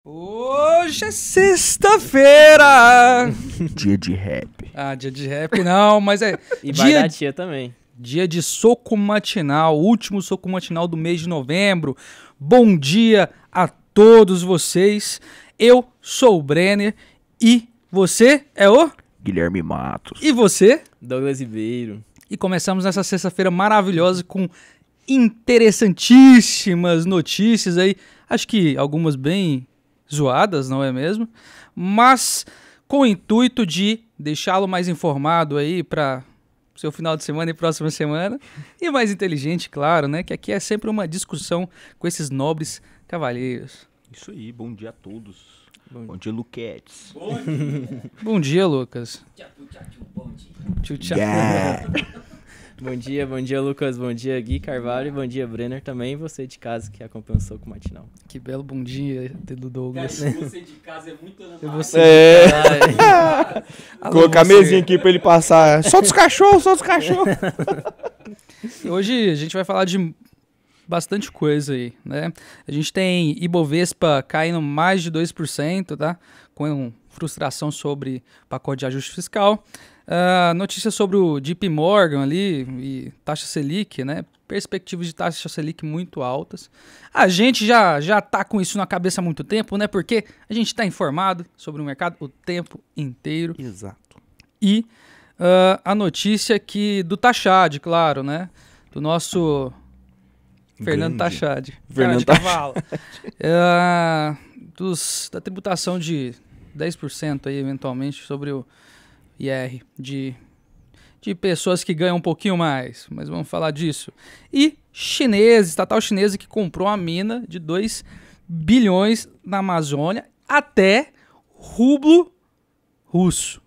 Hoje é sexta-feira! Dia de rap. Ah, dia de rap não, mas é E vai da tia também. dia de soco matinal, último soco matinal do mês de novembro. Bom dia a todos vocês. Eu sou o Brenner e você é o... Guilherme Matos. E você? Douglas Ribeiro. E começamos nessa sexta-feira maravilhosa com interessantíssimas notícias aí. Acho que algumas bem zoadas, não é mesmo? Mas com o intuito de deixá-lo mais informado aí para seu final de semana e próxima semana. E mais inteligente, claro, né? Que aqui é sempre uma discussão com esses nobres cavalheiros. Isso aí, bom dia a todos. Bom dia, Luquetes. Bom dia, Lucas. Tchau, tchau. Yeah. Bom dia, Lucas. Bom dia, Gui Carvalho. Bom dia, Brenner também. E você de casa que acompanha o Soco Matinal. Que belo bom dia do Douglas. Cara, você de casa é muito Ana Maria. Você... Alô, Colocar a você. mesinha aqui pra ele passar. Solta os cachorros, solta os cachorros. Hoje a gente vai falar de bastante coisa aí, né? A gente tem Ibovespa caindo mais de 2%, tá? Com frustração sobre pacote de ajuste fiscal. Notícia sobre o JP Morgan ali e taxa Selic, né? Perspectivas de taxa Selic muito altas. A gente já tá com isso na cabeça há muito tempo, né? Porque a gente tá informado sobre o mercado o tempo inteiro. Exato. E a notícia do Tachad, claro, né? Do nosso Fernando Grande. Tachad. Fernando Cara de cavalo. Da tributação de 10% aí, eventualmente, sobre o IR de pessoas que ganham um pouquinho mais. Mas vamos falar disso. E estatal chinesa que comprou a mina de 2 bilhões na Amazônia até rublo russo.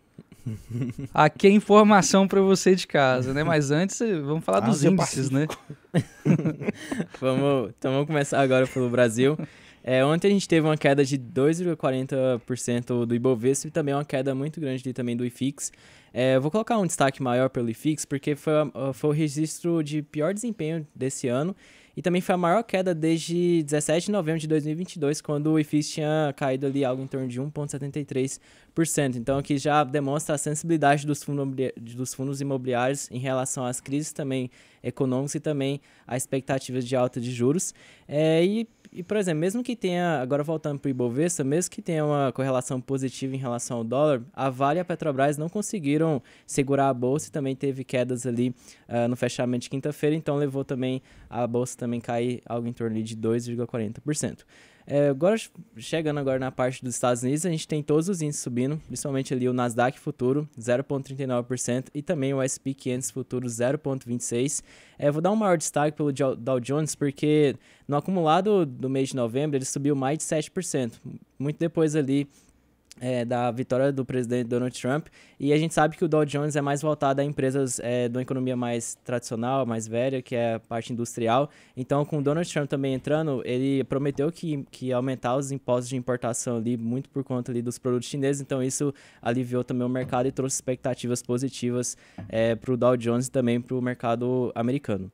Aqui é informação para você de casa, né? Mas antes, vamos falar dos Ásia índices, né? Vamos começar agora pelo Brasil. Ontem a gente teve uma queda de 2,40% do Ibovespa e também uma queda muito grande também do IFIX. Vou colocar um destaque maior pelo IFIX porque foi o registro de pior desempenho desse ano e também foi a maior queda desde 17 de novembro de 2022, quando o IFIX tinha caído ali algo em torno de 1,73%. Então aqui já demonstra a sensibilidade dos fundos imobiliários em relação às crises também econômicas e também a expectativas de alta de juros. E, por exemplo, mesmo que tenha, agora voltando para o Ibovespa, mesmo que tenha uma correlação positiva em relação ao dólar, a Vale e a Petrobras não conseguiram segurar a bolsa e também teve quedas ali no fechamento de quinta-feira, então levou também a bolsa também cair algo em torno de 2,40%. Chegando agora na parte dos Estados Unidos, a gente tem todos os índices subindo, principalmente ali o Nasdaq Futuro, 0,39%, e também o S&P 500 Futuro, 0,26%. Vou dar um maior destaque pelo Dow Jones, porque no acumulado do mês de novembro, ele subiu mais de 7%, muito depois ali da vitória do presidente Donald Trump, e a gente sabe que o Dow Jones é mais voltado a empresas de uma economia mais tradicional, mais velha, que é a parte industrial. Então, com o Donald Trump também entrando, ele prometeu que ia aumentar os impostos de importação ali, muito por conta ali dos produtos chineses, então isso aliviou também o mercado e trouxe expectativas positivas para o Dow Jones e também para o mercado americano.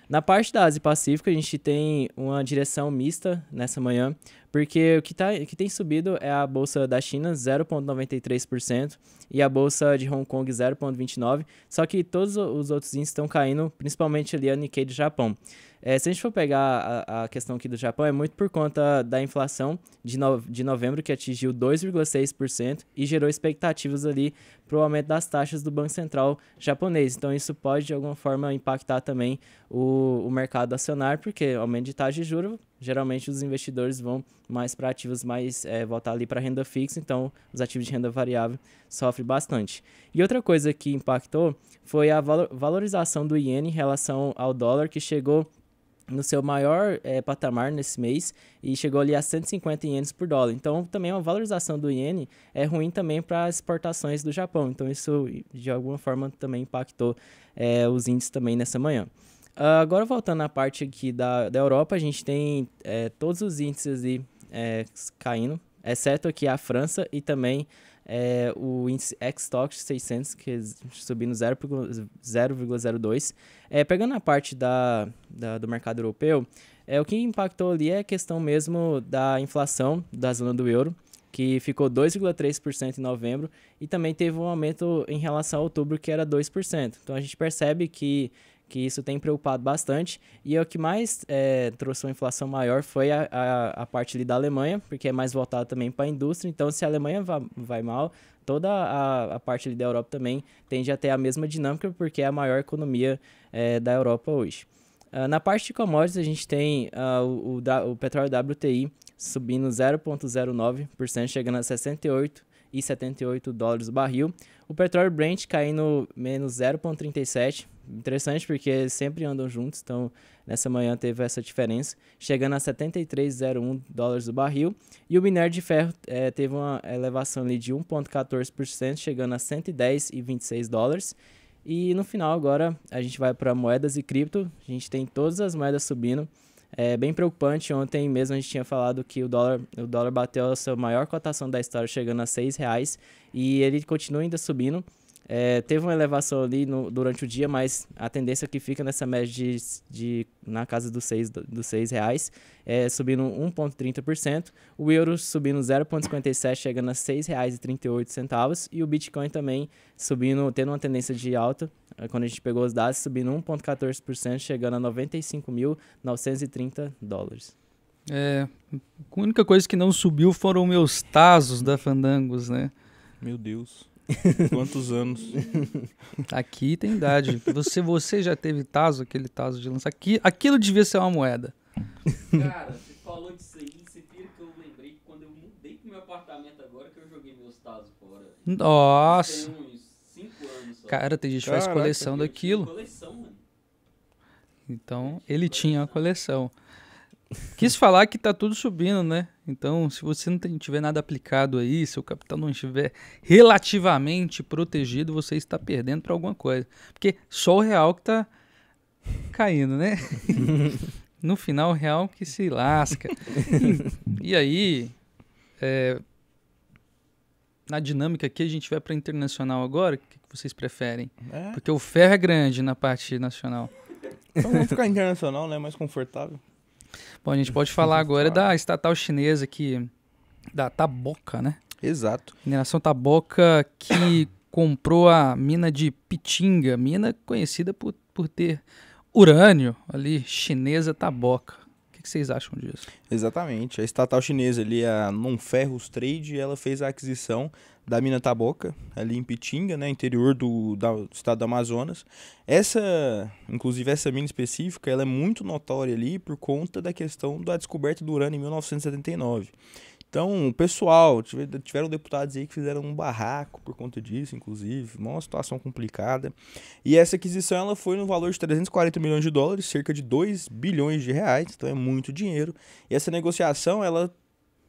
Na parte da Ásia Pacífico, a gente tem uma direção mista nessa manhã, porque o que tem subido é a bolsa da China, 0,93%, e a bolsa de Hong Kong, 0,29%, só que todos os outros índices estão caindo, principalmente ali a Nikkei do Japão. Se a gente for pegar a questão aqui do Japão, é muito por conta da inflação de novembro, que atingiu 2,6% e gerou expectativas ali para o aumento das taxas do Banco Central japonês. Então, isso pode, de alguma forma, impactar também o mercado acionário, porque aumento de taxa de juros, geralmente os investidores vão mais para ativos mais voltar ali para renda fixa, então os ativos de renda variável sofrem bastante. E outra coisa que impactou foi a valorização do iene em relação ao dólar, que chegou no seu maior patamar nesse mês e chegou ali a 150 ienes por dólar. Então, também uma valorização do iene é ruim também para as exportações do Japão. Então, isso de alguma forma também impactou os índices também nessa manhã. Agora, voltando à parte aqui da Europa, a gente tem todos os índices ali, caindo, exceto aqui a França e também o índice Xstoxx 600, que é subindo 0,02. Pegando a parte do mercado europeu, O que impactou ali é a questão mesmo da inflação da zona do euro, que ficou 2,3% em novembro, e também teve um aumento em relação a outubro, que era 2%. Então a gente percebe que isso tem preocupado bastante, e o que mais trouxe uma inflação maior foi a parte ali da Alemanha, porque é mais voltada também para a indústria. Então, se a Alemanha vai mal, toda a parte ali da Europa também tende a ter a mesma dinâmica, porque é a maior economia da Europa hoje. Na parte de commodities, a gente tem o petróleo WTI subindo 0,09%, chegando a 68,78 dólares o barril. O petróleo Brent caindo menos 0,37%. Interessante porque eles sempre andam juntos, então nessa manhã teve essa diferença, chegando a 73,01 dólares o barril. E o minério de ferro teve uma elevação ali de 1,14%, chegando a 110,26 dólares. E no final agora a gente vai para moedas e cripto, a gente tem todas as moedas subindo. É bem preocupante, ontem mesmo a gente tinha falado que o dólar bateu a sua maior cotação da história, chegando a R$6, e ele continua ainda subindo. Teve uma elevação ali durante o dia, mas a tendência que fica nessa média na casa dos R$6, subindo 1,30%. O euro subindo 0,57%, chegando a R$6,38. E o Bitcoin também subindo, tendo uma tendência de alta. Quando a gente pegou os dados, subindo 1,14%, chegando a 95.930 dólares. A única coisa que não subiu foram meus tazos da Fandangos, né? Meu Deus. Quantos anos? Aqui tem idade. Você já teve tazo, aquele tazo de lança? Aquilo devia ser uma moeda. Cara, você falou disso aí, você vira que eu lembrei que quando eu mudei pro meu apartamento agora que eu joguei meus tazos fora. Nossa! Tem uns 5 anos só. Cara, tem gente que faz coleção daquilo. Coleção, mano. Então, ele tinha uma coleção. Quis falar que tá tudo subindo, né? Então, se você não tiver nada aplicado aí, se o capital não estiver relativamente protegido, você está perdendo para alguma coisa. Porque só o real que tá caindo, né? No final, o real que se lasca. E aí, na dinâmica aqui, a gente vai para internacional agora. O que vocês preferem? Porque o ferro é grande na parte nacional. Então vamos ficar internacional, né? Mais confortável. Bom, a gente pode falar agora da estatal chinesa da Taboca, né? Exato. Mineração Taboca, que comprou a mina de Pitinga, mina conhecida por ter urânio ali, chinesa Taboca. O que vocês acham disso? Exatamente. A estatal chinesa ali, a Non-Ferrous Trade, ela fez a aquisição da mina Taboca, ali em Pitinga, né, interior do estado do Amazonas. Inclusive essa mina específica, ela é muito notória ali por conta da questão da descoberta do urânio em 1979. Então, o pessoal, tiveram deputados aí que fizeram um barraco por conta disso, inclusive, uma situação complicada. E essa aquisição ela foi no valor de 340 milhões de dólares, cerca de 2 bilhões de reais, então é muito dinheiro. E essa negociação, ela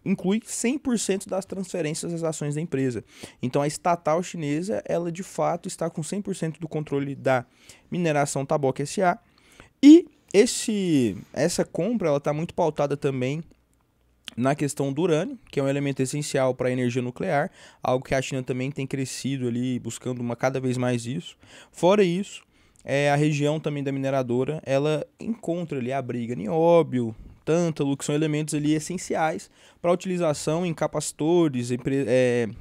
inclui 100% das transferências das ações da empresa. Então, a estatal chinesa, ela de fato está com 100% do controle da mineração Taboca S.A. E essa compra, ela está muito pautada também na questão do urânio, que é um elemento essencial para a energia nuclear, algo que a China também tem crescido ali, buscando cada vez mais isso. Fora isso, a região também da mineradora, ela encontra ali abrigo nióbio, tântalo, que são elementos ali essenciais para a utilização em capacitores,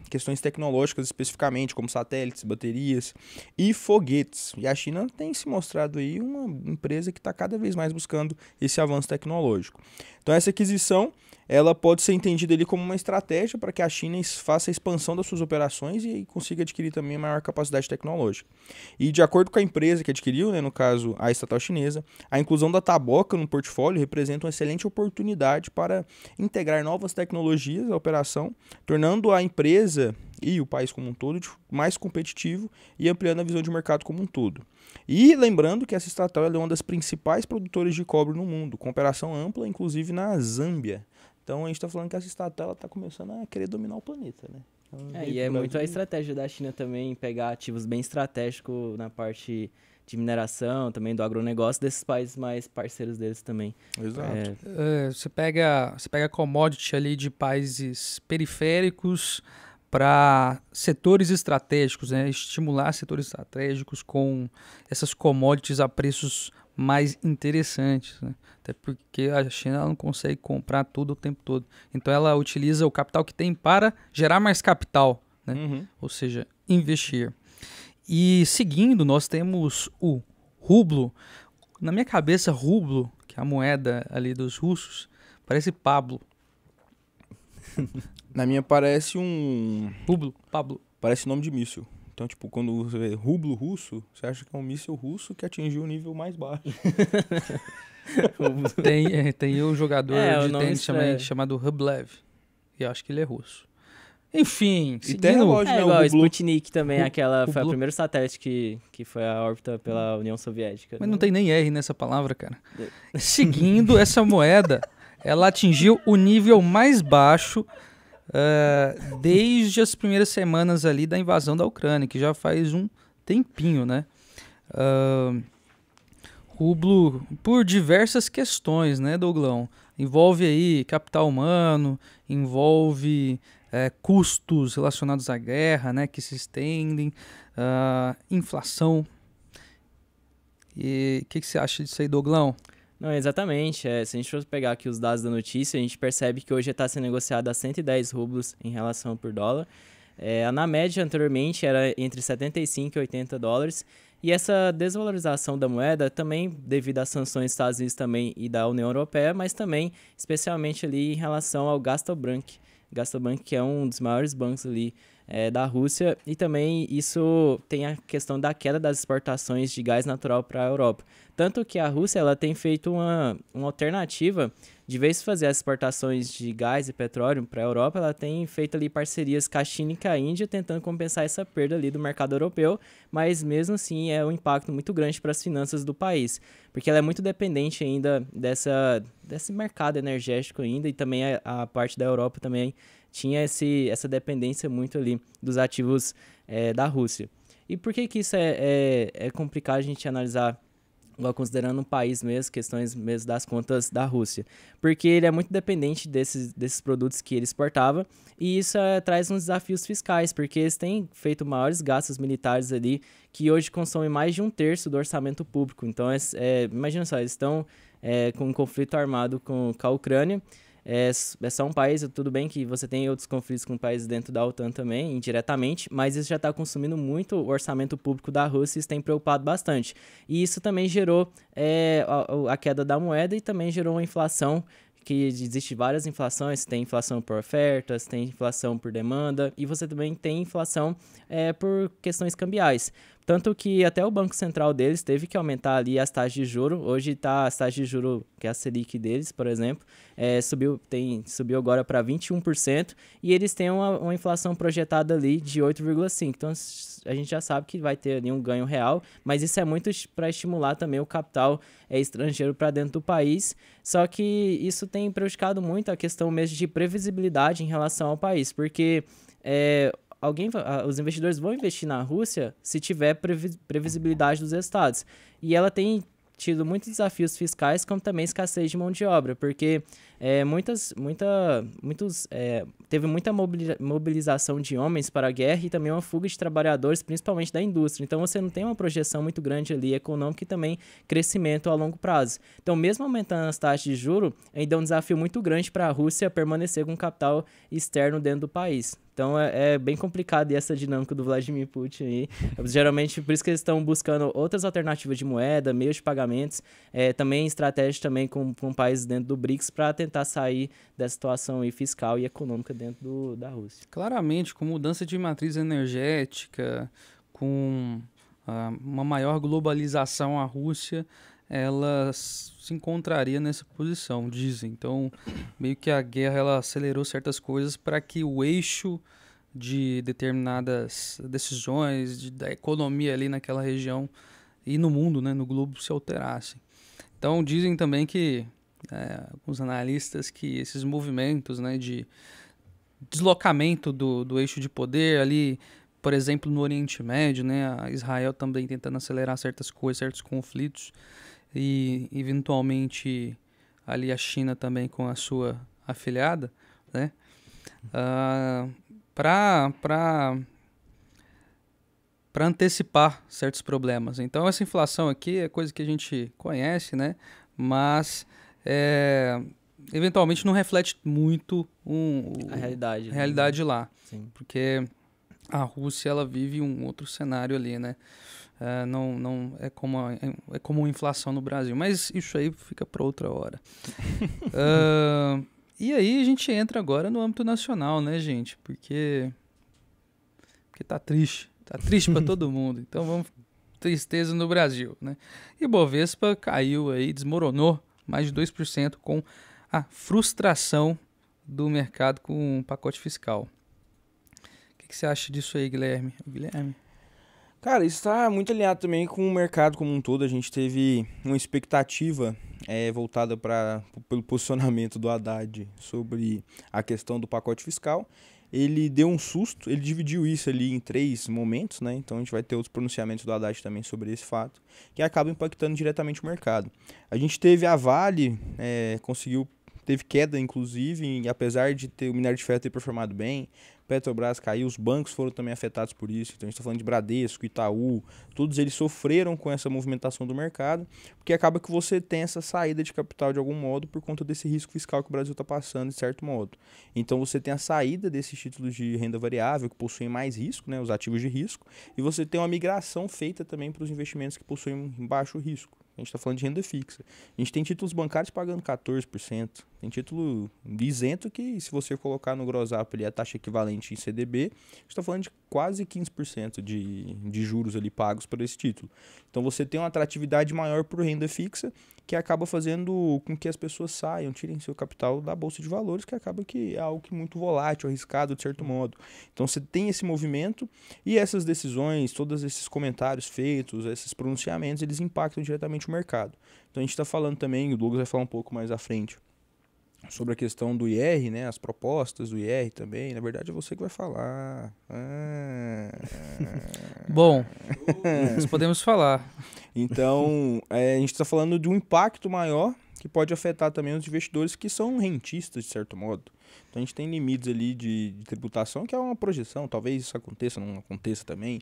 questões tecnológicas especificamente, como satélites, baterias e foguetes. E a China tem se mostrado aí uma empresa que está cada vez mais buscando esse avanço tecnológico. Então essa aquisição, ela pode ser entendida ali como uma estratégia para que a China faça a expansão das suas operações e consiga adquirir também maior capacidade tecnológica. E de acordo com a empresa que adquiriu, né, no caso a estatal chinesa, a inclusão da Taboca no portfólio representa uma excelente oportunidade para integrar novas tecnologias à operação, tornando a empresa e o país como um todo mais competitivo e ampliando a visão de mercado como um todo. E lembrando que essa estatal é uma das principais produtoras de cobre no mundo, com operação ampla, inclusive na Zâmbia. Então a gente está falando que essa estatal está começando a querer dominar o planeta, né? E é muito a estratégia da China também, pegar ativos bem estratégicos na parte de mineração, também do agronegócio, desses países mais parceiros deles também. Exato. Você pega commodity ali de países periféricos para setores estratégicos, né? Estimular setores estratégicos com essas commodities a preços mais interessantes, né? Até porque a China ela não consegue comprar tudo o tempo todo. Então ela utiliza o capital que tem para gerar mais capital, né? Uhum. Ou seja, investir. E seguindo, nós temos o rublo. Na minha cabeça, rublo, que é a moeda ali dos russos, parece Pablo. Na minha parece um... Rublo, Pablo. Parece nome de míssil. Então, tipo, quando você vê rublo russo, você acha que é um míssil russo que atingiu o nível mais baixo. Tem o jogador o de nome tênis estranho. chamado Rublev. E eu acho que ele é russo. Enfim, E tem seguindo... relógio, né? Igual O o Rublo. Sputnik também, foi o Rublo. primeiro satélite que foi à órbita pela União Soviética. Mas não tem nem R nessa palavra, cara. Seguindo, essa moeda, ela atingiu o nível mais baixo desde as primeiras semanas ali da invasão da Ucrânia, que já faz um tempinho, né? Rublo, por diversas questões, né, Douglão? Envolve aí capital humano, envolve custos relacionados à guerra, né, que se estendem, inflação. E o que você acha disso aí, Douglão? Não, exatamente. Se a gente for pegar aqui os dados da notícia, a gente percebe que hoje está sendo negociado a 110 rublos em relação por dólar. Na média, anteriormente, era entre 75 e 80 dólares. E essa desvalorização da moeda também devido às sanções dos Estados Unidos também e da União Europeia, mas também especialmente ali em relação ao Gaztombank. Gaztombank, que é um dos maiores bancos ali da Rússia, e também isso tem a questão da queda das exportações de gás natural para a Europa. Tanto que a Rússia ela tem feito uma alternativa, de vez de fazer as exportações de gás e petróleo para a Europa, ela tem feito ali parcerias com a China e com a Índia, tentando compensar essa perda ali do mercado europeu, mas mesmo assim é um impacto muito grande para as finanças do país, porque ela é muito dependente ainda desse mercado energético ainda, e também a parte da Europa também tinha essa dependência muito ali dos ativos da Rússia. E por que isso é complicado a gente analisar, igual considerando um país mesmo, questões mesmo das contas da Rússia? Porque ele é muito dependente desses produtos que ele exportava, e isso traz uns desafios fiscais, porque eles têm feito maiores gastos militares ali, que hoje consomem mais de 1/3 do orçamento público. Então, imagina só, eles estão com um conflito armado com a Ucrânia. É só um país, tudo bem que você tem outros conflitos com países dentro da OTAN também, indiretamente, mas isso já está consumindo muito o orçamento público da Rússia e isso tem preocupado bastante. E isso também gerou a queda da moeda e também gerou uma inflação, que existe várias inflações, tem inflação por ofertas, tem inflação por demanda, e você também tem inflação por questões cambiais. Tanto que até o Banco Central deles teve que aumentar ali as taxas de juros. Hoje está as taxas de juros, que é a Selic deles, por exemplo, subiu agora para 21%, e eles têm uma inflação projetada ali de 8,5%. Então a gente já sabe que vai ter ali um ganho real, mas isso é muito para estimular também o capital estrangeiro para dentro do país. Só que isso tem prejudicado muito a questão mesmo de previsibilidade em relação ao país, porque os investidores vão investir na Rússia se tiver previsibilidade dos resultados. E ela tem tido muitos desafios fiscais, como também escassez de mão de obra, porque teve muita mobilização de homens para a guerra e também uma fuga de trabalhadores, principalmente da indústria. Então, você não tem uma projeção muito grande ali econômica e também crescimento a longo prazo. Então, mesmo aumentando as taxas de juros, ainda é um desafio muito grande para a Rússia permanecer com capital externo dentro do país. Então, é bem complicado essa dinâmica do Vladimir Putin aí. Geralmente, por isso que eles estão buscando outras alternativas de moeda, meios de pagamentos, também estratégias também com países dentro do BRICS para tentar sair dessa situação aí fiscal e econômica dentro da Rússia. Claramente, com mudança de matriz energética, com uma maior globalização, a Rússia ela se encontraria nessa posição, dizem. Então, meio que a guerra ela acelerou certas coisas para que o eixo de determinadas decisões da economia ali naquela região e no mundo, né, no globo, se alterasse. Então, dizem também que alguns analistas que esses movimentos, né, de deslocamento do eixo de poder ali, por exemplo, no Oriente Médio, né, a Israel também tentando acelerar certas coisas, certos conflitos, e eventualmente ali a China também com a sua afiliada, né, para antecipar certos problemas. Então, essa inflação aqui é coisa que a gente conhece, né? Mas, eventualmente, não reflete muito A realidade. a né? realidade lá. Sim. Porque a Rússia, ela vive um outro cenário ali, né? Não é como uma inflação no Brasil. Mas isso aí fica para outra hora. E aí a gente entra agora no âmbito nacional, né, gente? Porque tá triste. Tá triste para todo mundo. Então vamos... Tristeza no Brasil, né? E Bovespa caiu aí, desmoronou mais de 2% com a frustração do mercado com o pacote fiscal. O que você acha disso aí, Guilherme? Guilherme? Cara, isso está muito alinhado também com o mercado como um todo. A gente teve uma expectativa voltada pelo posicionamento do Haddad sobre a questão do pacote fiscal. Ele deu um susto, ele dividiu isso ali em 3 momentos, né? Então a gente vai ter outros pronunciamentos do Haddad também sobre esse fato, que acaba impactando diretamente o mercado. A gente teve a Vale, teve queda inclusive, e apesar de ter o minério de ferro ter performado bem, Petrobras caiu, os bancos foram também afetados por isso. Então a gente está falando de Bradesco, Itaú, todos eles sofreram com essa movimentação do mercado, porque acaba que você tem essa saída de capital de algum modo por conta desse risco fiscal que o Brasil está passando, de certo modo. Então você tem a saída desses títulos de renda variável que possuem mais risco, né, os ativos de risco, e você tem uma migração feita também para os investimentos que possuem baixo risco. A gente está falando de renda fixa. A gente tem títulos bancários pagando 14%. Tem título isento que, se você colocar no gross up ali a taxa equivalente em CDB, a gente está falando de quase 15% de juros ali pagos por esse título. Então você tem uma atratividade maior por renda fixa, que acaba fazendo com que as pessoas saiam, tirem seu capital da Bolsa de Valores, que acaba que é algo que é muito volátil, arriscado de certo modo. Então você tem esse movimento e essas decisões, todos esses comentários feitos, esses pronunciamentos, eles impactam diretamente o mercado. Então a gente está falando também, o Douglas vai falar um pouco mais à frente, sobre a questão do IR, né, as propostas do IR também. Na verdade é você que vai falar. Bom, nós podemos falar. Então, a gente está falando de um impacto maior que pode afetar também os investidores que são rentistas, de certo modo. Então, a gente tem limites ali de tributação, que é uma projeção. Talvez isso aconteça, não aconteça também.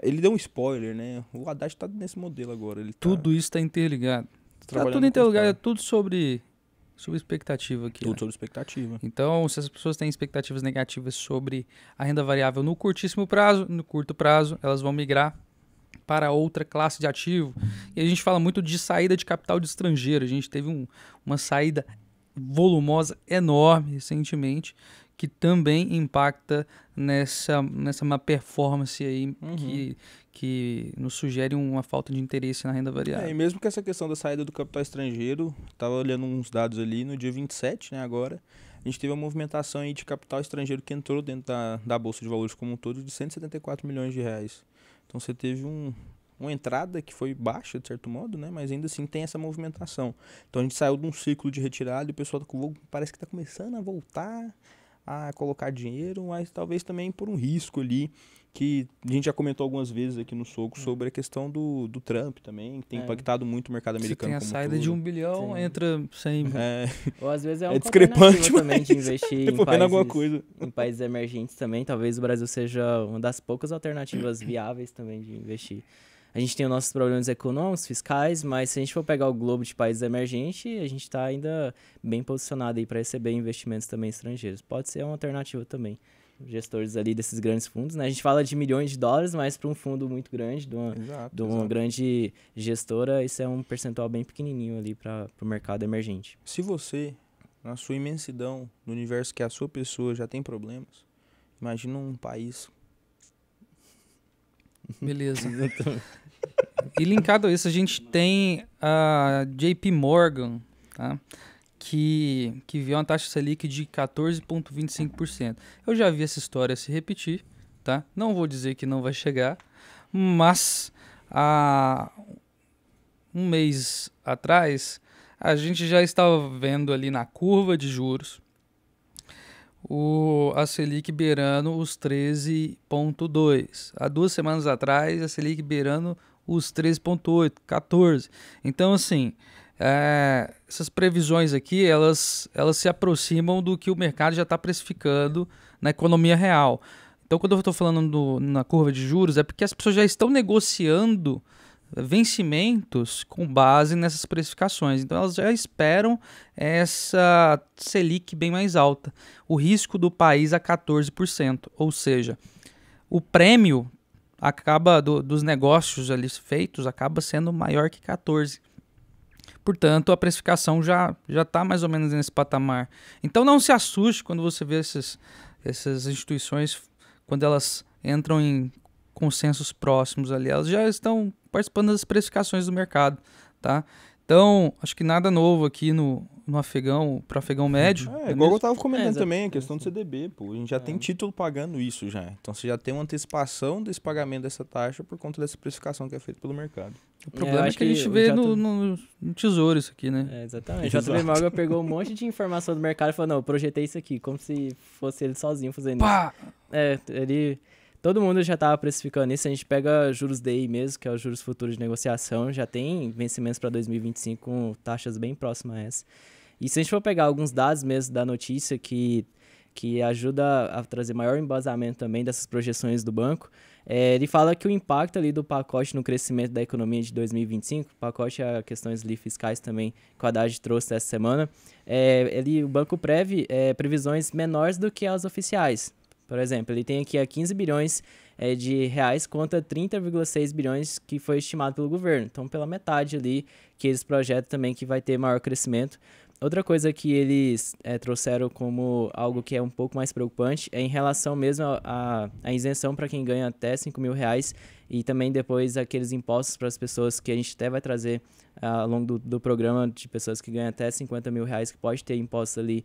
Ele deu um spoiler, né? O Haddad está nesse modelo agora. Tudo isso está interligado. Está tudo com interligado, é spoiler. tudo sobre expectativa aqui. Tudo né? sobre expectativa. Então, se as pessoas têm expectativas negativas sobre a renda variável no curtíssimo prazo, no curto prazo, elas vão migrar para outra classe de ativo. E a gente fala muito de saída de capital de estrangeiro. A gente teve uma saída volumosa enorme recentemente, que também impacta nessa má performance aí, que nos sugere uma falta de interesse na renda variável. E mesmo que essa questão da saída do capital estrangeiro, estava olhando uns dados ali no dia 27, né, agora, a gente teve uma movimentação aí de capital estrangeiro que entrou dentro da Bolsa de Valores como um todo de 174 milhões de reais. Então você teve uma entrada que foi baixa, de certo modo, né? Mas ainda assim tem essa movimentação. Então a gente saiu de um ciclo de retirada e o pessoal parece que está começando a voltar a colocar dinheiro, mas talvez também por um risco ali, que a gente já comentou algumas vezes aqui no Soco sobre a questão do Trump também, que tem impactado muito o mercado americano. Se tem a como saída de 1 bilhão, entra 100. Ou às vezes é uma discrepante, alternativa também de investir alguma coisa. em países emergentes também. Talvez o Brasil seja uma das poucas alternativas viáveis também de investir. A gente tem os nossos problemas econômicos, fiscais, mas se a gente for pegar o globo de países emergentes, a gente está ainda bem posicionado aí para receber investimentos também estrangeiros. Pode ser uma alternativa também. Gestores ali desses grandes fundos, né? A gente fala de milhões de dólares, mas para um fundo muito grande, de uma grande gestora, isso é um percentual bem pequenininho ali para o mercado emergente. Se você, na sua imensidão, no universo que a sua pessoa já tem problemas, imagina um país. Beleza. E linkado a isso, a gente tem a JP Morgan, tá? que viu uma taxa Selic de 14,25%. Eu já vi essa história se repetir, tá? Não vou dizer que não vai chegar, mas há um mês atrás, a gente já estava vendo ali na curva de juros a Selic beirando os 13,2. Há 2 semanas atrás, a Selic beirando os 13,8, 14. Então, assim, essas previsões aqui, elas se aproximam do que o mercado já está precificando na economia real. Então, quando eu estou falando na curva de juros, é porque as pessoas já estão negociando vencimentos com base nessas precificações. Então, elas já esperam essa Selic bem mais alta. O risco do país a 14%. Ou seja, o prêmio dos negócios ali feitos acaba sendo maior que 14%. Portanto, a precificação já está mais ou menos nesse patamar. Então, não se assuste quando você vê essas instituições, quando elas entram em consensos próximos ali, elas já estão participando das precificações do mercado, tá? Então, acho que nada novo aqui no afegão, para afegão médio. Igual eu tava comentando também, a questão do CDB, pô, a gente já tem título pagando isso já. Então você já tem uma antecipação desse pagamento dessa taxa por conta dessa precificação que é feita pelo mercado. O problema é que a gente vê no Tesouro isso aqui, né? Exatamente. O JP Morgan pegou um monte de informação do mercado e falou, não, eu projetei isso aqui, como se fosse ele sozinho fazendo isso. Todo mundo já estava precificando isso. A gente pega juros DI mesmo, que é os juros futuros de negociação, já tem vencimentos para 2025 com taxas bem próximas a essa. E se a gente for pegar alguns dados mesmo da notícia que ajuda a trazer maior embasamento também dessas projeções do banco, ele fala que o impacto ali do pacote no crescimento da economia de 2025, o pacote a questões ali fiscais também que o Haddad trouxe essa semana, o banco prevê previsões menores do que as oficiais. Por exemplo, ele tem aqui a 15 bilhões de reais contra 30,6 bilhões que foi estimado pelo governo. Então, pela metade ali que eles projetam também que vai ter maior crescimento. Outra coisa que eles trouxeram como algo que é um pouco mais preocupante é em relação mesmo à isenção para quem ganha até R$5.000 e também depois aqueles impostos para as pessoas que a gente até vai trazer ao longo do programa de pessoas que ganham até R$50.000 que pode ter impostos ali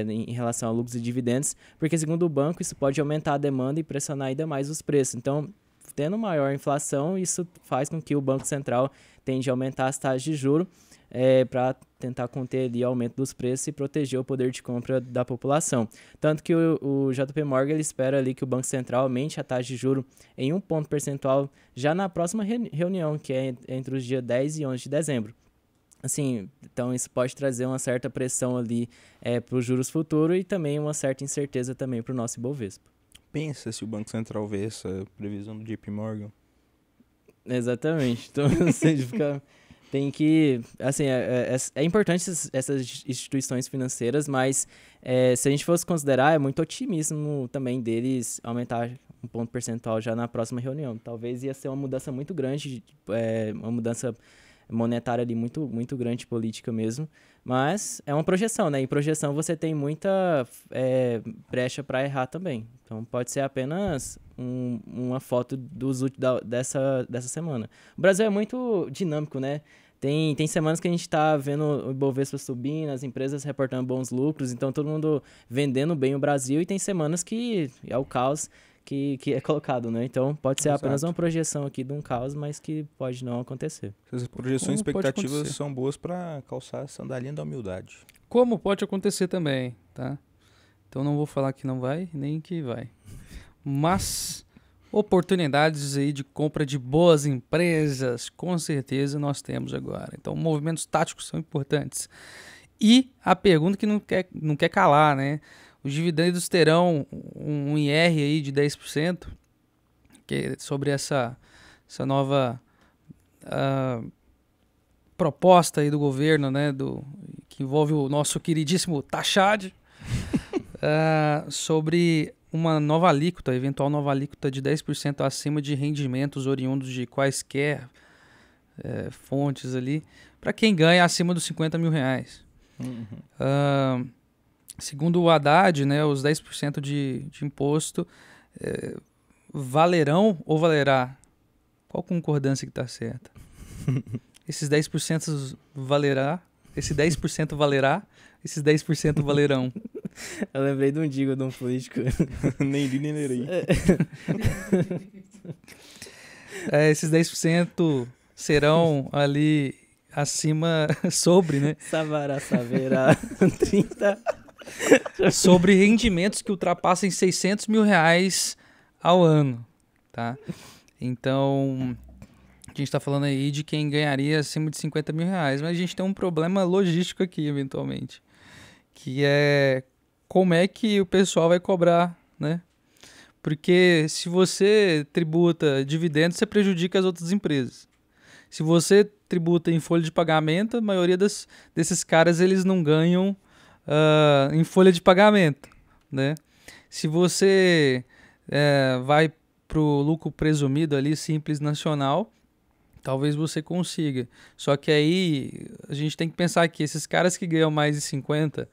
em relação a lucros e dividendos, porque segundo o banco isso pode aumentar a demanda e pressionar ainda mais os preços. Então, tendo maior inflação, isso faz com que o Banco Central tende a aumentar as taxas de juros para tentar conter ali o aumento dos preços e proteger o poder de compra da população. Tanto que o JP Morgan ele espera ali que o Banco Central aumente a taxa de juros em 1 ponto percentual já na próxima reunião, que é entre os dias 10 e 11 de dezembro. Assim, então isso pode trazer uma certa pressão ali para os juros futuros e também uma certa incerteza também para o nosso Ibovespa. Pensa se o Banco Central vê essa previsão do JP Morgan. Exatamente. Então, você fica... Tem que, assim, é importante essas instituições financeiras, mas se a gente fosse considerar, é muito otimismo também deles aumentar 1 ponto percentual já na próxima reunião. Talvez ia ser uma mudança muito grande, uma mudança monetária ali muito, muito grande, política mesmo, mas é uma projeção, né? Em projeção você tem muita brecha para errar também. Então pode ser apenas uma foto dessa semana. O Brasil é muito dinâmico, né? Tem semanas que a gente está vendo o Ibovespa subindo, as empresas reportando bons lucros, então todo mundo vendendo bem o Brasil, e tem semanas que é o caos que é colocado, né? Então pode ser apenas uma projeção aqui de um caos, mas que pode não acontecer. Essas projeções expectativas são boas para calçar a sandalinha da humildade. Como pode acontecer também, tá? Então não vou falar que não vai, nem que vai. Mas oportunidades aí de compra de boas empresas, com certeza nós temos agora. Então movimentos táticos são importantes. E a pergunta que não quer calar, né? Os dividendos terão um IR aí de 10%, que é sobre essa nova proposta aí do governo, né? Que envolve o nosso queridíssimo Taxad, sobre uma nova alíquota, eventual nova alíquota de 10% acima de rendimentos oriundos de quaisquer fontes ali, para quem ganha acima dos R$50.000. Segundo o Haddad, né, os 10% de imposto valerão ou valerá? Qual concordância que está certa? Esses 10% valerá? Esse 10% valerá? Esses 10% valerão? Eu lembrei de um digo de um político. Nem li, nem lerei. Esses 10% serão ali acima, sobre, né? Savará, saberá, 30... sobre rendimentos que ultrapassem R$600.000 ao ano, tá? Então, a gente está falando aí de quem ganharia acima de R$50.000, mas a gente tem um problema logístico aqui, eventualmente, que é como é que o pessoal vai cobrar, né? Porque se você tributa dividendos, você prejudica as outras empresas. Se você tributa em folha de pagamento, a maioria desses caras eles não ganham em folha de pagamento, né? Se você vai para o lucro presumido ali, simples nacional, talvez você consiga. Só que aí a gente tem que pensar que esses caras que ganham mais de 50,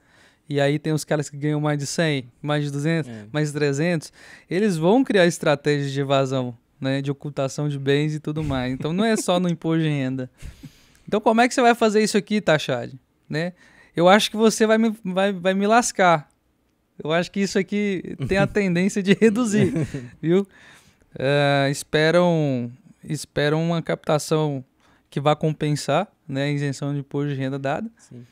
e aí tem os caras que ganham mais de 100, mais de 200, mais de 300, eles vão criar estratégias de evasão, né, de ocultação de bens e tudo mais. Então não é só no imposto de renda. Então como é que você vai fazer isso aqui, Tachad? Né? Eu acho que você vai me lascar. Eu acho que isso aqui tem a tendência de reduzir, viu? Esperam uma captação que vá compensar, né, a isenção de imposto de renda dada. Sim.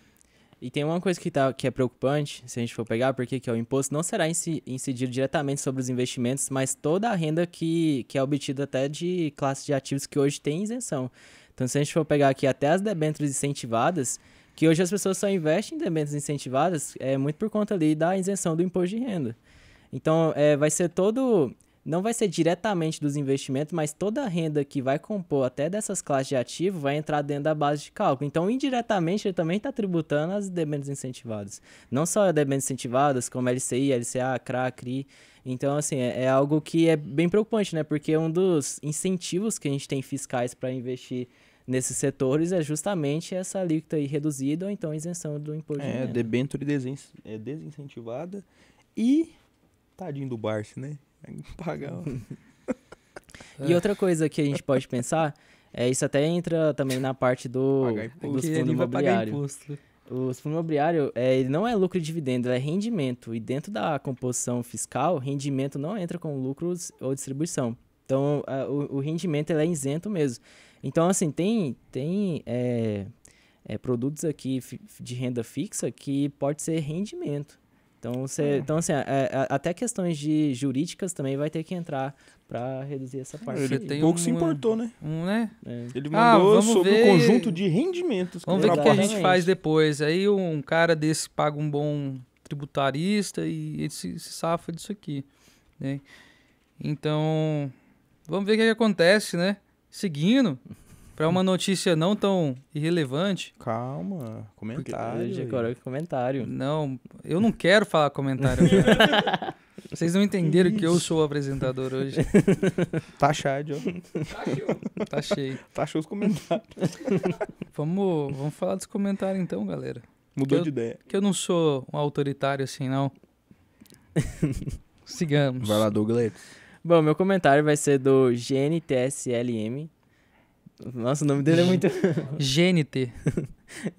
E tem uma coisa que é preocupante, se a gente for pegar, porque que o imposto não será incidido diretamente sobre os investimentos, mas toda a renda que é obtida até de classes de ativos que hoje tem isenção. Então, se a gente for pegar aqui até as debêntures incentivadas, que hoje as pessoas só investem em debêntures incentivadas, muito por conta ali da isenção do imposto de renda. Então, vai ser não vai ser diretamente dos investimentos, mas toda a renda que vai compor até dessas classes de ativo vai entrar dentro da base de cálculo. Então, indiretamente, ele também está tributando as debêntures incentivadas. Não só debêntures incentivadas, como LCI, LCA, CRA, CRI. Então, assim, é algo que é bem preocupante, né? Porque um dos incentivos que a gente tem fiscais para investir nesses setores é justamente essa alíquota aí reduzida ou então isenção do imposto de renda. Debênture desincentivada e tadinho do Barsi, né? Pagar. E outra coisa que a gente pode pensar, isso até entra também na parte dos fundos imobiliários. O fundo imobiliário, ele não é lucro e dividendo, ele é rendimento. E dentro da composição fiscal, rendimento não entra com lucros ou distribuição. Então, o rendimento ele é isento mesmo. Então, assim, tem produtos aqui de renda fixa que pode ser rendimento. Então, assim, até questões de jurídicas também vai ter que entrar para reduzir essa parte. Ele pouco se importou, né? Né? Ele mandou sobre o conjunto de rendimentos. Vamos ver o que a gente faz depois. Aí um cara desse paga um bom tributarista e ele se safa disso aqui, né? Então, vamos ver o que acontece, né? Seguindo, para uma notícia não tão irrelevante. Calma, comentário. Agora comentário. Não, eu não quero falar comentário. Vocês não entenderam que eu sou o apresentador hoje. Tá chade, ó. Tá cheio. Tá cheio os comentários. Vamos falar dos comentários então, galera. Mudou de ideia. Que eu não sou um autoritário assim, não. Sigamos. Vai lá, Douglas. Bom, meu comentário vai ser do GNTSLM. Nossa, o nome dele é muito... GNT.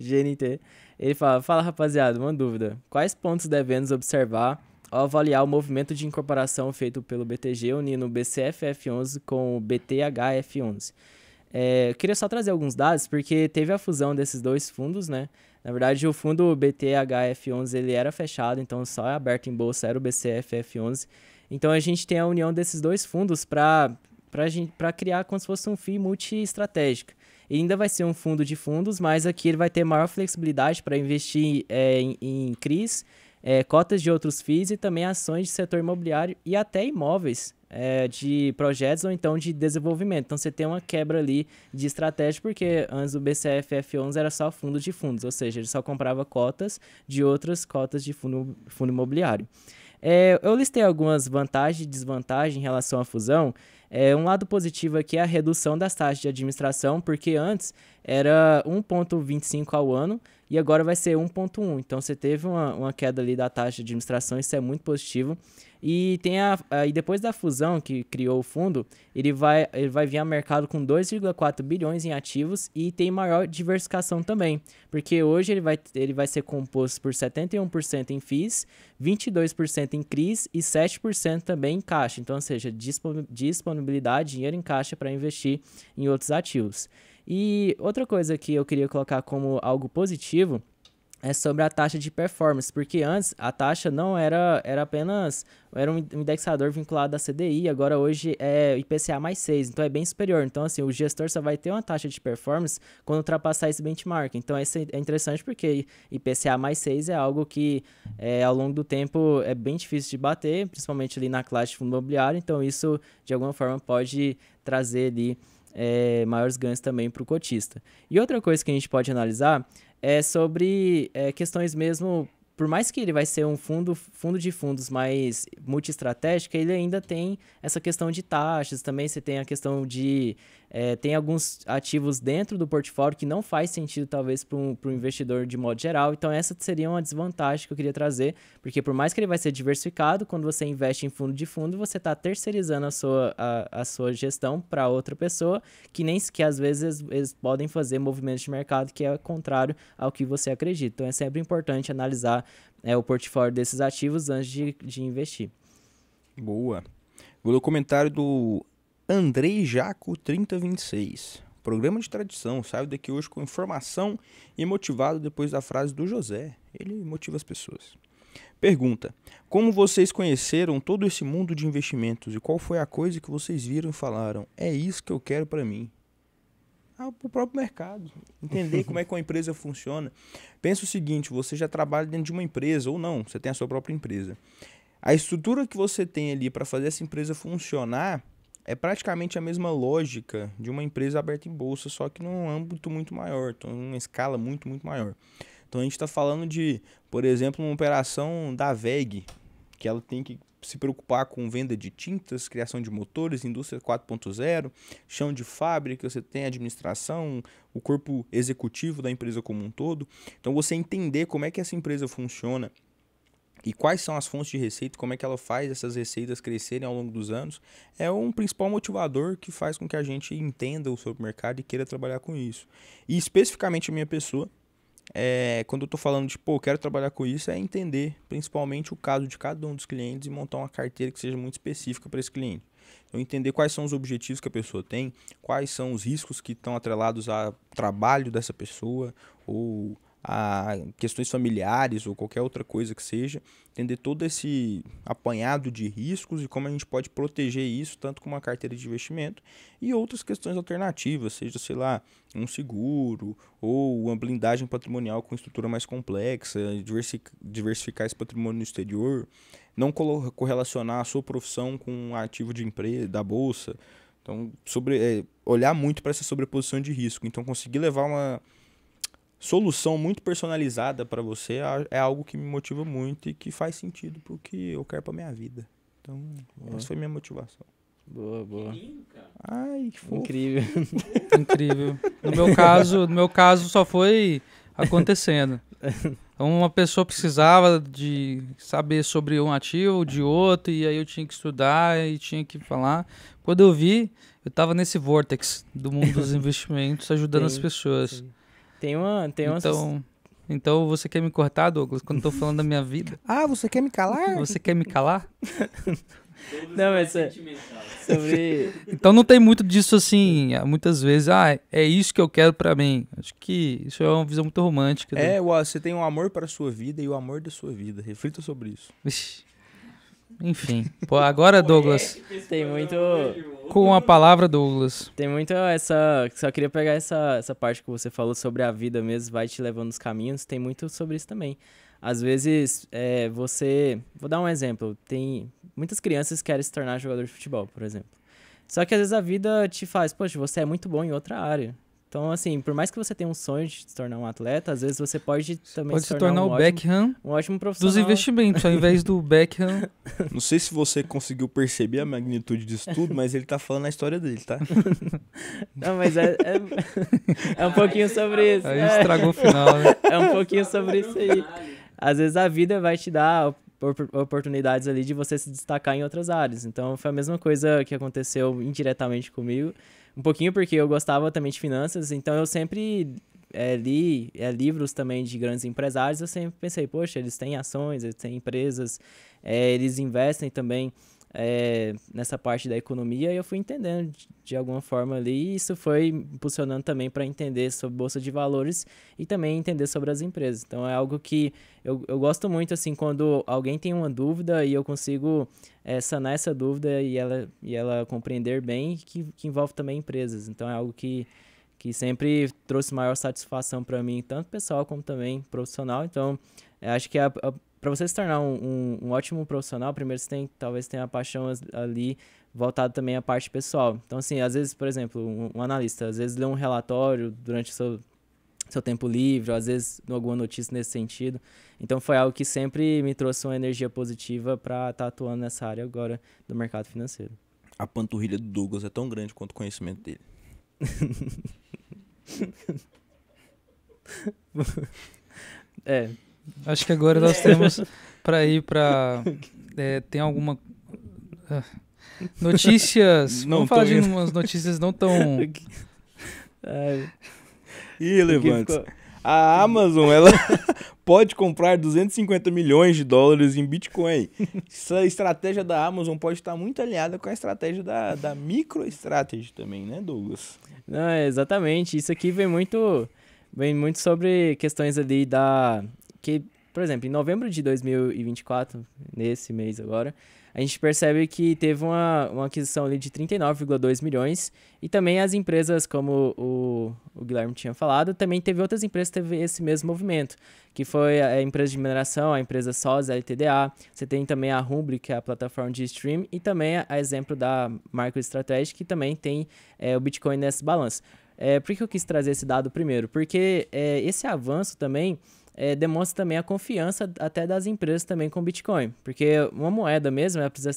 GNT. Ele fala rapaziada, uma dúvida. Quais pontos devemos observar ao avaliar o movimento de incorporação feito pelo BTG unindo o BCFF11 com o BTHF11? Eu queria só trazer alguns dados, porque teve a fusão desses dois fundos, né? Na verdade, o fundo BTHF11 ele era fechado, então só aberto em bolsa era o BCFF11. Então, a gente tem a união desses dois fundos para criar como se fosse um FII multi-estratégico. Ele ainda vai ser um fundo de fundos, mas aqui ele vai ter maior flexibilidade para investir em CRIs, cotas de outros FIIs e também ações de setor imobiliário e até imóveis de projetos ou então de desenvolvimento. Então, você tem uma quebra ali de estratégia, porque antes o BCFF11 era só fundo de fundos, ou seja, ele só comprava cotas de outras cotas de fundo imobiliário. Eu listei algumas vantagens e desvantagens em relação à fusão. Um lado positivo aqui é a redução das taxas de administração, porque antes era 1,25 ao ano e agora vai ser 1,1. Então, você teve uma queda ali da taxa de administração, isso é muito positivo. E e depois da fusão que criou o fundo, ele vai vir a mercado com 2,4 bilhões em ativos e tem maior diversificação também, porque hoje ele vai ser composto por 71% em FIIs, 22% em CRIs e 7% também em caixa. Então, ou seja, disponibilidade, dinheiro em caixa para investir em outros ativos. E outra coisa que eu queria colocar como algo positivo é sobre a taxa de performance, porque antes a taxa não era apenas um indexador vinculado à CDI, agora hoje é IPCA mais 6, então é bem superior. Então, assim, o gestor só vai ter uma taxa de performance quando ultrapassar esse benchmark. Então, isso é interessante porque IPCA mais 6 é algo que, ao longo do tempo, é bem difícil de bater, principalmente ali na classe de fundo imobiliário. Então, isso, de alguma forma, pode trazer ali maiores ganhos também para o cotista. E outra coisa que a gente pode analisar é sobre questões mesmo, por mais que ele vai ser um fundo de fundos mais multi-estratégico, ele ainda tem essa questão de taxas, também você tem a questão de, tem alguns ativos dentro do portfólio que não faz sentido talvez para um investidor de modo geral, então essa seria uma desvantagem que eu queria trazer, porque por mais que ele vai ser diversificado, quando você investe em fundo de fundo, você está terceirizando a sua gestão para outra pessoa, que às vezes eles podem fazer movimentos de mercado que é contrário ao que você acredita. Então é sempre importante analisar o portfólio desses ativos antes de investir. Boa. Vou ler o comentário do Andrei Jaco 3026. Programa de tradição, saiu daqui hoje com informação e motivado depois da frase do José. Ele motiva as pessoas. Pergunta: como vocês conheceram todo esse mundo de investimentos e qual foi a coisa que vocês viram e falaram? É isso que eu quero para mim. O próprio mercado, entender como é que uma empresa funciona. Pensa o seguinte, você já trabalha dentro de uma empresa, ou não, você tem a sua própria empresa. A estrutura que você tem ali para fazer essa empresa funcionar é praticamente a mesma lógica de uma empresa aberta em bolsa, só que num âmbito muito maior, então numa escala muito, muito maior. Então a gente está falando de, por exemplo, uma operação da WEG, que ela tem que se preocupar com venda de tintas, criação de motores, indústria 4.0, chão de fábrica, você tem a administração, o corpo executivo da empresa como um todo. Então você entender como é que essa empresa funciona e quais são as fontes de receita, como é que ela faz essas receitas crescerem ao longo dos anos, é um principal motivador que faz com que a gente entenda o mercado e queira trabalhar com isso. E especificamente a minha pessoa, quando eu estou falando de, quero trabalhar com isso, é entender principalmente o caso de cada um dos clientes e montar uma carteira que seja muito específica para esse cliente. Então, entender quais são os objetivos que a pessoa tem, quais são os riscos que estão atrelados ao trabalho dessa pessoa, ou a questões familiares, ou qualquer outra coisa que seja. Entender todo esse apanhado de riscos e como a gente pode proteger isso, tanto com uma carteira de investimento e outras questões alternativas, seja, sei lá, um seguro ou uma blindagem patrimonial com estrutura mais complexa, diversificar esse patrimônio no exterior, não correlacionar a sua profissão com um ativo de empresa, da bolsa. Então, olhar muito para essa sobreposição de risco. Então, conseguir levar uma solução muito personalizada para você é algo que me motiva muito e que faz sentido para o que eu quero para minha vida. Então, essa foi minha motivação. Boa. Que lindo, cara. Ai, que fofo. Incrível. Incrível. No meu caso só foi acontecendo. Então, uma pessoa precisava de saber sobre um ativo, de outro, e aí eu tinha que estudar e tinha que falar. Quando eu vi, eu estava nesse vortex do mundo dos investimentos, ajudando as pessoas. Sim. Tem uma... Então você quer me cortar, Douglas, quando eu tô falando da minha vida? Ah, você quer me calar? Você quer me calar? Não, mas sobre... Então não tem muito disso assim, muitas vezes, é isso que eu quero pra mim. Acho que isso é uma visão muito romântica. Você tem um amor para a sua vida e o amor da sua vida. Reflita sobre isso. Vixe. Enfim. Agora, Douglas, Tem muito... com a palavra, Douglas. Tem muito essa... Só queria pegar essa parte que você falou sobre a vida mesmo, vai te levando nos caminhos. Tem muito sobre isso também. Às vezes, você... Vou dar um exemplo. Tem muitas crianças que querem se tornar jogador de futebol, por exemplo. Só que às vezes a vida te faz, poxa, você é muito bom em outra área. Então, assim, por mais que você tenha um sonho de se tornar um atleta, às vezes você pode também se tornar o Beckham um ótimo profissional. dos investimentos, ao invés do Beckham. Não sei se você conseguiu perceber a magnitude disso tudo, mas ele tá falando a história dele, tá? Não, mas é um pouquinho sobre isso. Aí estragou o final, né? É um pouquinho sobre isso aí. Às vezes a vida vai te dar oportunidades ali de você se destacar em outras áreas. Então, foi a mesma coisa que aconteceu indiretamente comigo. Um pouquinho porque eu gostava também de finanças, então eu sempre li livros também de grandes empresários. Eu sempre pensei, poxa, eles têm ações, eles têm empresas, eles investem também nessa parte da economia e eu fui entendendo de alguma forma ali, e isso foi impulsionando também para entender sobre bolsa de valores e também entender sobre as empresas. Então é algo que eu gosto muito, assim, quando alguém tem uma dúvida e eu consigo sanar essa dúvida e ela compreender bem, que envolve também empresas. Então é algo que sempre trouxe maior satisfação para mim, tanto pessoal como também profissional. Então, eu acho que para você se tornar um ótimo profissional, primeiro você talvez tenha a paixão ali voltado também à parte pessoal. Então, assim, às vezes, por exemplo, um analista, às vezes lê um relatório durante o seu tempo livre, ou às vezes alguma notícia nesse sentido. Então, foi algo que sempre me trouxe uma energia positiva para estar atuando nessa área agora do mercado financeiro. A panturrilha do Douglas é tão grande quanto o conhecimento dele. Acho que agora nós temos para ir para... tem alguma... notícias... Não vamos falar de tô indo. umas notícias não tão... Irrelevantes. A Amazon, ela pode comprar 250 milhões de dólares em Bitcoin. Essa estratégia da Amazon pode estar muito alinhada com a estratégia da MicroStrategy também, né, Douglas? Não, exatamente. Isso aqui vem muito sobre questões ali que, por exemplo, em novembro de 2024, nesse mês agora, a gente percebe que teve uma aquisição ali de 39,2 milhões e também as empresas, como o Guilherme tinha falado, também teve outras empresas que teve esse mesmo movimento, que foi a empresa de mineração, a empresa SOS, a LTDA, você tem também a Rumble, que é a plataforma de stream, e também a exemplo da MicroStrategy, que também tem o Bitcoin nesse balanço. Por que eu quis trazer esse dado primeiro? Porque esse avanço também demonstra também a confiança até das empresas também com Bitcoin, porque uma moeda mesmo, ela precisa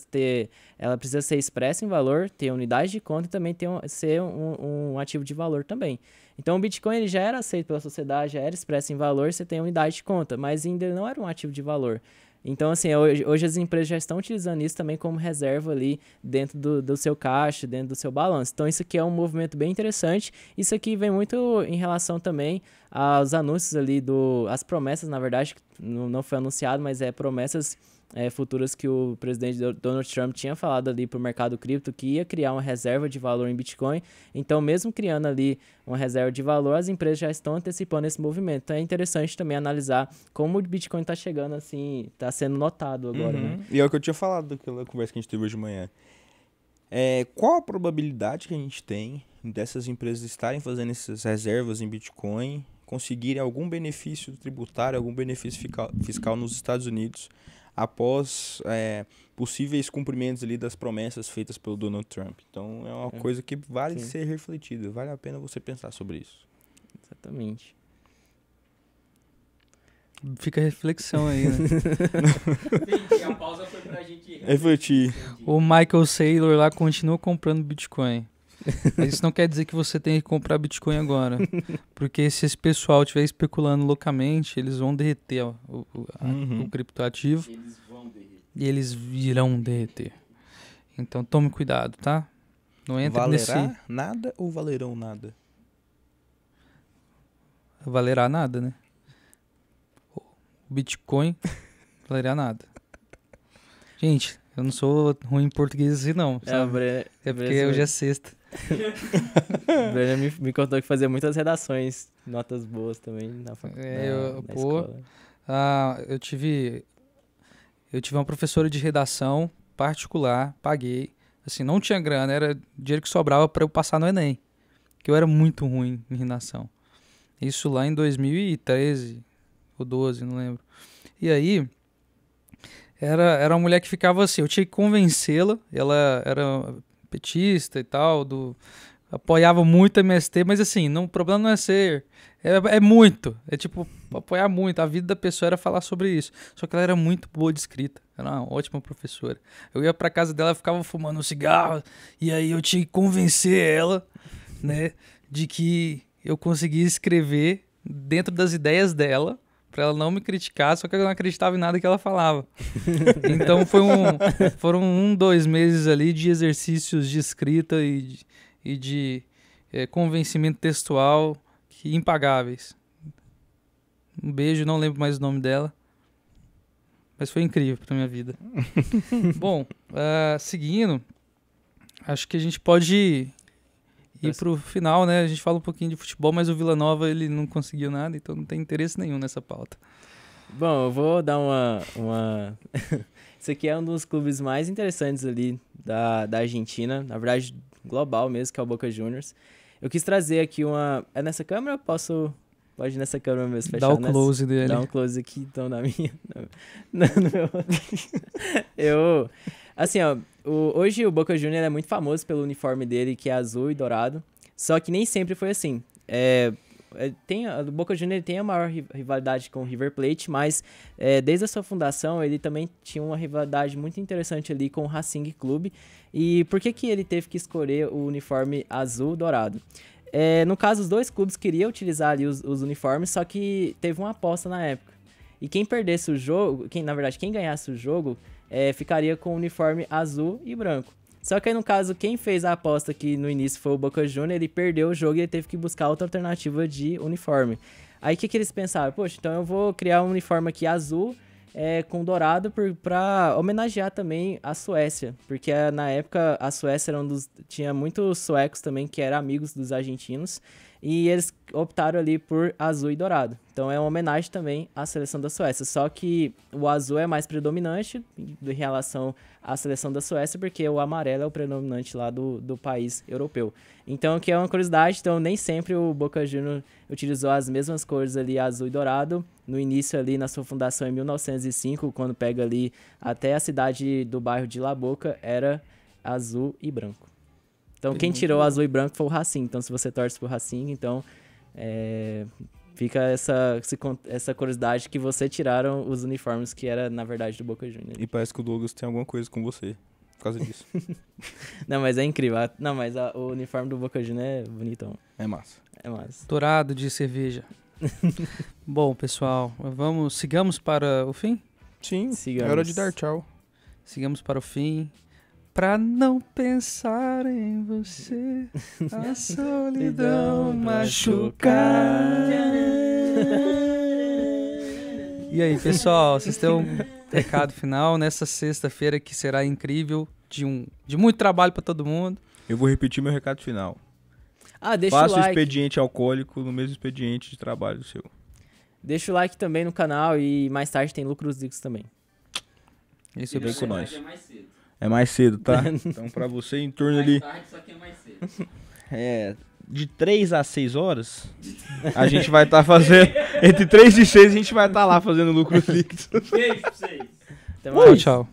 ser expressa em valor, ter unidade de conta e também ser um ativo de valor também. Então o Bitcoin ele já era aceito pela sociedade, já era expresso em valor, você tem unidade de conta, mas ainda não era um ativo de valor. Então, assim, hoje as empresas já estão utilizando isso também como reserva ali dentro do seu caixa, dentro do seu balanço. Então, isso aqui é um movimento bem interessante. Isso aqui vem muito em relação também aos anúncios ali as promessas, na verdade, não foi anunciado, mas promessas futuras que o presidente Donald Trump tinha falado ali para o mercado cripto, que ia criar uma reserva de valor em Bitcoin. Então, mesmo criando ali uma reserva de valor, as empresas já estão antecipando esse movimento. Então, é interessante também analisar como o Bitcoin está chegando assim, está sendo notado agora, né? E é o que eu tinha falado daquela conversa que a gente teve hoje de manhã. Qual a probabilidade que a gente tem dessas empresas estarem fazendo essas reservas em Bitcoin, conseguirem algum benefício tributário, algum benefício fiscal nos Estados Unidos, após possíveis cumprimentos ali das promessas feitas pelo Donald Trump? Então é uma coisa que vale ser refletida, vale a pena você pensar sobre isso. Exatamente. Fica a reflexão aí, né? Entendi, a pausa foi pra gente Refletir. O Michael Saylor lá continua comprando Bitcoin. Mas isso não quer dizer que você tem que comprar Bitcoin agora. Porque se esse pessoal estiver especulando loucamente, eles vão derreter o criptoativo. Eles vão derreter. E eles virão derreter. Então tome cuidado, tá? Não entre Valerá nada ou valerão nada? Valerá nada, né? O Bitcoin valerá nada. Gente, eu não sou ruim em português assim, não. Sabe? É porque hoje é sexta. O Breno me contou que fazia muitas redações, notas boas também na escola. Eu tive uma professora de redação particular, paguei. Assim, não tinha grana, era dinheiro que sobrava para eu passar no Enem. Que eu era muito ruim em redação. Isso lá em 2013 ou 12, não lembro. E aí, era uma mulher que ficava assim, eu tinha que convencê-la, ela era petista e tal, apoiava muito a MST, mas assim, o problema não é ser, é muito, é tipo, apoiar muito, a vida da pessoa era falar sobre isso, só que ela era muito boa de escrita, era uma ótima professora. Eu ia pra casa dela, ficava fumando um cigarro, e aí eu tinha que convencer ela, né, de que eu conseguia escrever dentro das ideias dela, pra ela não me criticar, só que eu não acreditava em nada que ela falava. Então foram 2 meses ali de exercícios de escrita e de convencimento textual impagáveis. Um beijo, não lembro mais o nome dela. mas foi incrível pra minha vida. Bom, seguindo, acho que a gente pode ir pro final, né? A gente fala um pouquinho de futebol, mas o Vila Nova, ele não conseguiu nada, então não tem interesse nenhum nessa pauta. Bom, eu vou dar uma... Esse aqui é um dos clubes mais interessantes ali da Argentina, na verdade global mesmo, que é o Boca Juniors. Eu quis trazer aqui uma... É nessa câmera? Pode ir nessa câmera mesmo, fechar Dá o close dele. Dá um close aqui, então, na minha... No meu... Assim, ó, hoje o Boca Juniors é muito famoso pelo uniforme dele, que é azul e dourado, só que nem sempre foi assim. O Boca Juniors tem a maior rivalidade com o River Plate, mas desde a sua fundação ele também tinha uma rivalidade muito interessante ali com o Racing Clube. E por que ele teve que escolher o uniforme azul dourado? No caso, os dois clubes queriam utilizar ali os uniformes, só que teve uma aposta na época. E quem perdesse o jogo, quem ganhasse o jogo, ficaria com o uniforme azul e branco. Só que aí, no caso, quem fez a aposta aqui no início foi o Boca Juniors, ele perdeu o jogo e ele teve que buscar outra alternativa de uniforme. Aí o que eles pensaram? Poxa, então eu vou criar um uniforme aqui azul com dourado pra homenagear também a Suécia. Porque na época a Suécia tinha muitos suecos também que eram amigos dos argentinos. E eles optaram ali por azul e dourado. Então é uma homenagem também à seleção da Suécia. Só que o azul é mais predominante em relação à seleção da Suécia, porque o amarelo é o predominante lá do país europeu. Então, que é uma curiosidade, então nem sempre o Boca Juniors utilizou as mesmas cores ali, azul e dourado. No início ali, na sua fundação em 1905, quando pega ali até a cidade do bairro de La Boca, era azul e branco. Então, quem tirou o azul e branco foi o Racing. Então, se você torce pro Racing, então fica essa curiosidade que você tiraram os uniformes que era, na verdade, do Boca Juniors. E parece que o Douglas tem alguma coisa com você por causa disso. Não, mas é incrível. Não, mas o uniforme do Boca Juniors é bonitão. É massa. É massa. Dourado de cerveja. Bom, pessoal, sigamos para o fim? Sim, Sigamos. é hora de dar tchau. Sigamos para o fim. Pra não pensar em você, a solidão machucar. E aí, pessoal, vocês têm um recado final nessa sexta-feira que será incrível, de muito trabalho pra todo mundo. Eu vou repetir meu recado final. Deixa Faça o o like. expediente alcoólico no mesmo expediente de trabalho do seu. Deixa o like também no canal e mais tarde tem Lucros Dicos também. Isso Vem é com nós. É mais cedo. É mais cedo, tá? Então pra você em torno ali... Mais tarde, só que é mais cedo. De 3 a 6 horas, a gente vai estar fazendo... Entre 3 e 6 a gente vai estar lá fazendo lucros líquidos. Beijo pra vocês. Até mais. Tchau.